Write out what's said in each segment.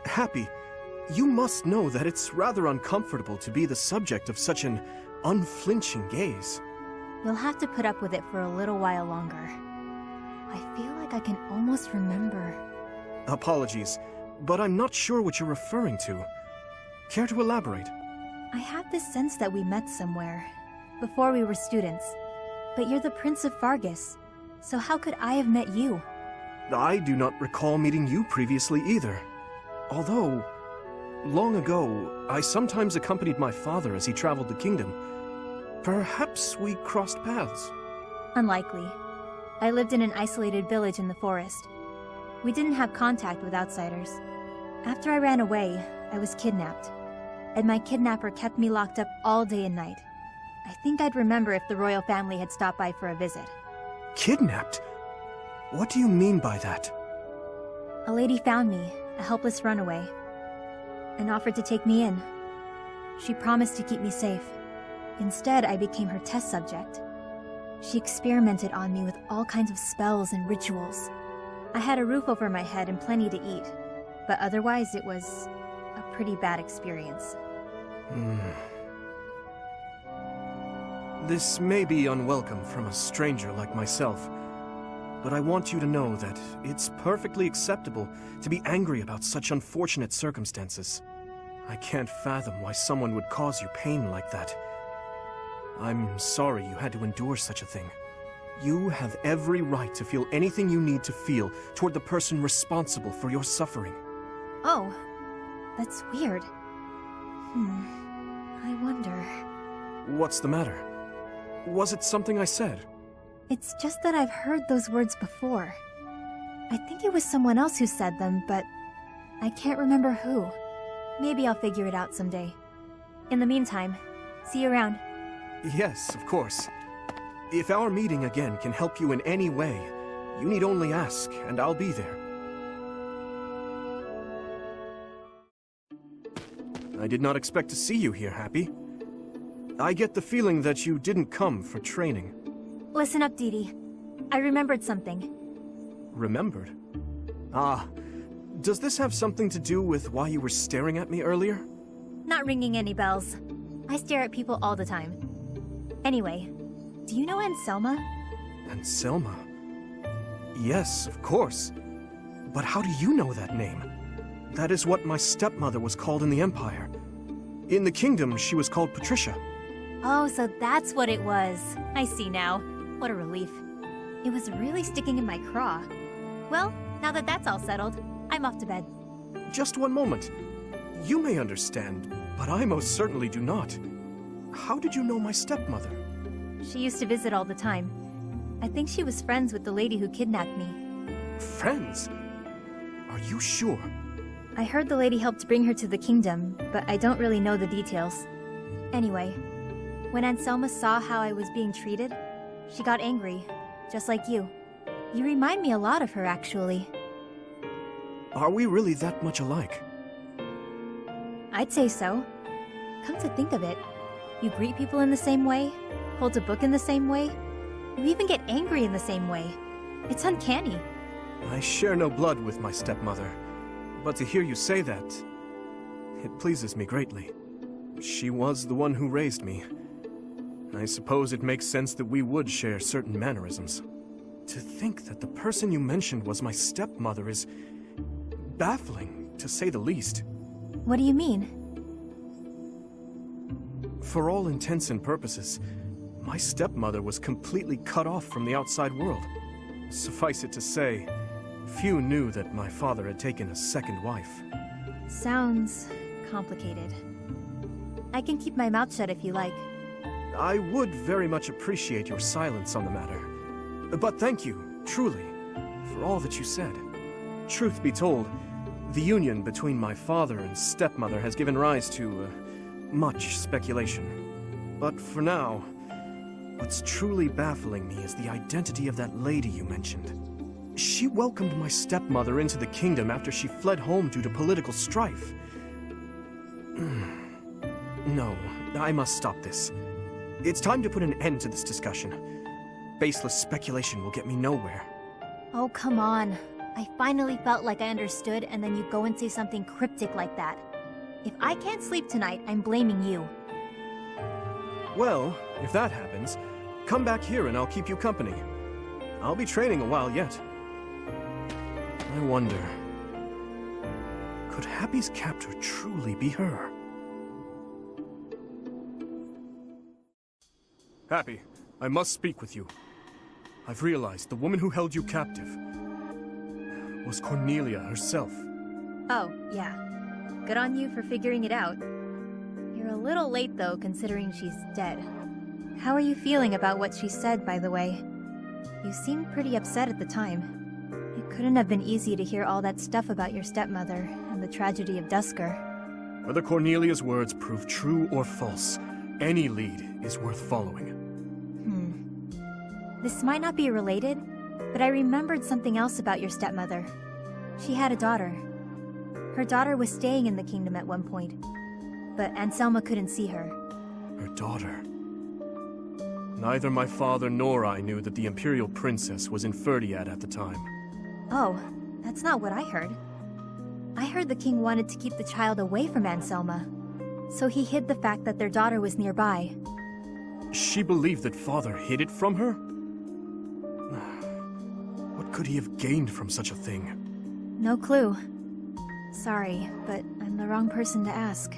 Hapi, you must know that it's rather uncomfortable to be the subject of such an unflinching gaze. You'll have to put up with it for a little while longer. I feel like I can almost remember. Apologies, but I'm not sure what you're referring to. Care to elaborate? I have this sense that we met somewhere, before we were students. But you're the Prince of Fargus, so how could I have met you? I do not recall meeting you previously either. Although, long ago, I sometimes accompanied my father as he traveled the kingdom. Perhaps we crossed paths. Unlikely. I lived in an isolated village in the forest. We didn't have contact with outsiders. After I ran away, I was kidnapped. And my kidnapper kept me locked up all day and night. I think I'd remember if the royal family had stopped by for a visit. Kidnapped? What do you mean by that? A lady found me, a helpless runaway, and offered to take me in. She promised to keep me safe. Instead, I became her test subject. She experimented on me with all kinds of spells and rituals. I had a roof over my head and plenty to eat, but otherwise it was a pretty bad experience. This may be unwelcome from a stranger like myself, but I want you to know that it's perfectly acceptable to be angry about such unfortunate circumstances. I can't fathom why someone would cause you pain like that. I'm sorry you had to endure such a thing. You have every right to feel anything you need to feel toward the person responsible for your suffering. Oh, that's weird. I wonder... What's the matter? Was it something I said? It's just that I've heard those words before. I think it was someone else who said them, but I can't remember who. Maybe I'll figure it out someday. In the meantime, see you around. Yes, of course. If our meeting again can help you in any way, you need only ask, and I'll be there. I did not expect to see you here, Hapi. I get the feeling that you didn't come for training. Listen up, Didi. I remembered something. Remembered? Ah, does this have something to do with why you were staring at me earlier? Not ringing any bells. I stare at people all the time. Anyway, do you know Anselma? Anselma? Yes, of course. But how do you know that name? That is what my stepmother was called in the Empire. In the kingdom, she was called Patricia. Oh, so that's what it was. I see now. What a relief. It was really sticking in my craw. Well, now that that's all settled, I'm off to bed. Just one moment. You may understand, but I most certainly do not. How did you know my stepmother? She used to visit all the time. I think she was friends with the lady who kidnapped me. Friends? Are you sure? I heard the lady helped bring her to the kingdom, but I don't really know the details. Anyway, when Anselma saw how I was being treated, she got angry, just like you. You remind me a lot of her, actually. Are we really that much alike? I'd say so. Come to think of it, you greet people in the same way, hold a book in the same way, you even get angry in the same way. It's uncanny. I share no blood with my stepmother, but to hear you say that, it pleases me greatly. She was the one who raised me. I suppose it makes sense that we would share certain mannerisms. To think that the person you mentioned was my stepmother is baffling, to say the least. What do you mean? For all intents and purposes, my stepmother was completely cut off from the outside world. Suffice it to say, few knew that my father had taken a second wife. Sounds complicated. I can keep my mouth shut if you like. I would very much appreciate your silence on the matter. But thank you, truly, for all that you said. Truth be told, the union between my father and stepmother has given rise to much speculation. But for now, what's truly baffling me is the identity of that lady you mentioned. She welcomed my stepmother into the kingdom after she fled home due to political strife. No, I must stop this. It's time to put an end to this discussion. baseless speculation will get me nowhere. Oh, come on. I finally felt like I understood, and then you go and say something cryptic like that. If I can't sleep tonight, I'm blaming you. Well, if that happens, come back here and I'll keep you company. I'll be training a while yet. I wonder, could Hapi's captor truly be her? Hapi, I must speak with you. I've realized the woman who held you captive was Cornelia herself. Oh, yeah. Good on you for figuring it out. You're a little late, though, considering she's dead. How are you feeling about what she said, by the way? You seemed pretty upset at the time. It couldn't have been easy to hear all that stuff about your stepmother and the tragedy of Dusker. Whether Cornelia's words prove true or false, any lead is worth following. This might not be related, but I remembered something else about your stepmother. She had a daughter. Her daughter was staying in the kingdom at one point, but Anselma couldn't see her. Her daughter? Neither my father nor I knew that the Imperial Princess was in Ferdiad at the time. Oh, that's not what I heard. I heard the king wanted to keep the child away from Anselma, so he hid the fact that their daughter was nearby. She believed that father hid it from her? What could he have gained from such a thing? No clue. Sorry, but I'm the wrong person to ask.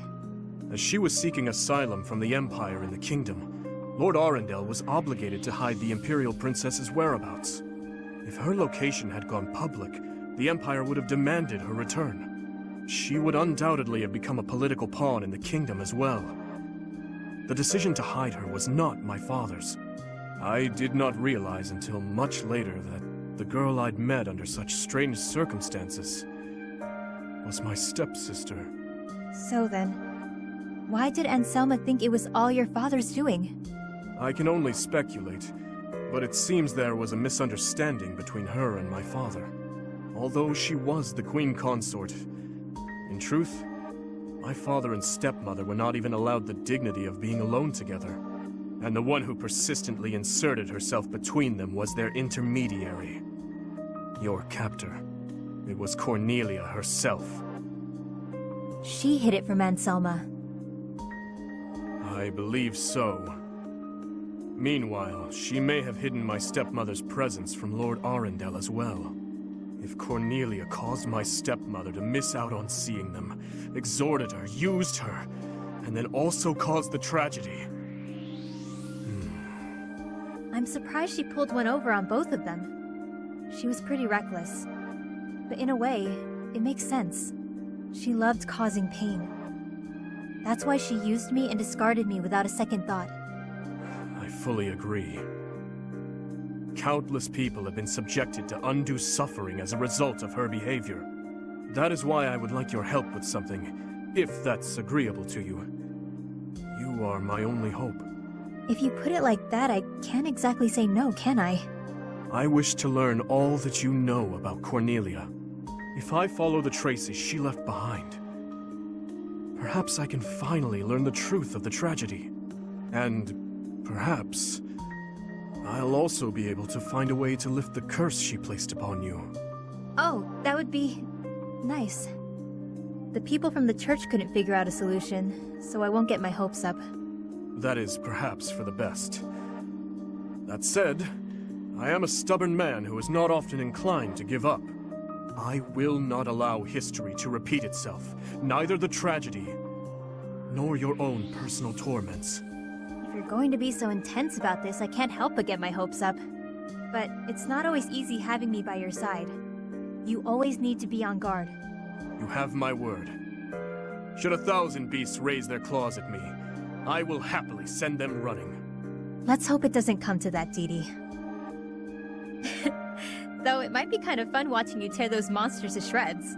As she was seeking asylum from the Empire in the kingdom, Lord Arundel was obligated to hide the Imperial Princess's whereabouts. If her location had gone public, the Empire would have demanded her return. She would undoubtedly have become a political pawn in the kingdom as well. The decision to hide her was not my father's. I did not realize until much later that the girl I'd met under such strange circumstances was my stepsister. So then, why did Anselma think it was all your father's doing? I can only speculate, but it seems there was a misunderstanding between her and my father. Although she was the queen consort, in truth, my father and stepmother were not even allowed the dignity of being alone together. And the one who persistently inserted herself between them was their intermediary. Your captor. It was Cornelia herself. She hid it from Anselma. I believe so. Meanwhile, she may have hidden my stepmother's presence from Lord Arundel as well. If Cornelia caused my stepmother to miss out on seeing them, exhorted her, used her, and then also caused the tragedy... I'm surprised she pulled one over on both of them. She was pretty reckless. But in a way, it makes sense. She loved causing pain. That's why she used me and discarded me without a second thought. I fully agree. Countless people have been subjected to undue suffering as a result of her behavior. That is why I would like your help with something, if that's agreeable to you. You are my only hope. If you put it like that, I can't exactly say no, can I? I wish to learn all that you know about Cornelia. If I follow the traces she left behind, perhaps I can finally learn the truth of the tragedy. And perhaps I'll also be able to find a way to lift the curse she placed upon you. Oh, that would be... nice. The people from the church couldn't figure out a solution, so I won't get my hopes up. That is perhaps for the best. That said, I am a stubborn man who is not often inclined to give up. I will not allow history to repeat itself, neither the tragedy, nor your own personal torments. If you're going to be so intense about this, I can't help but get my hopes up. But it's not always easy having me by your side. You always need to be on guard. You have my word. Should 1,000 beasts raise their claws at me, I will happily send them running. Let's hope it doesn't come to that, Dee Dee. Though it might be kind of fun watching you tear those monsters to shreds.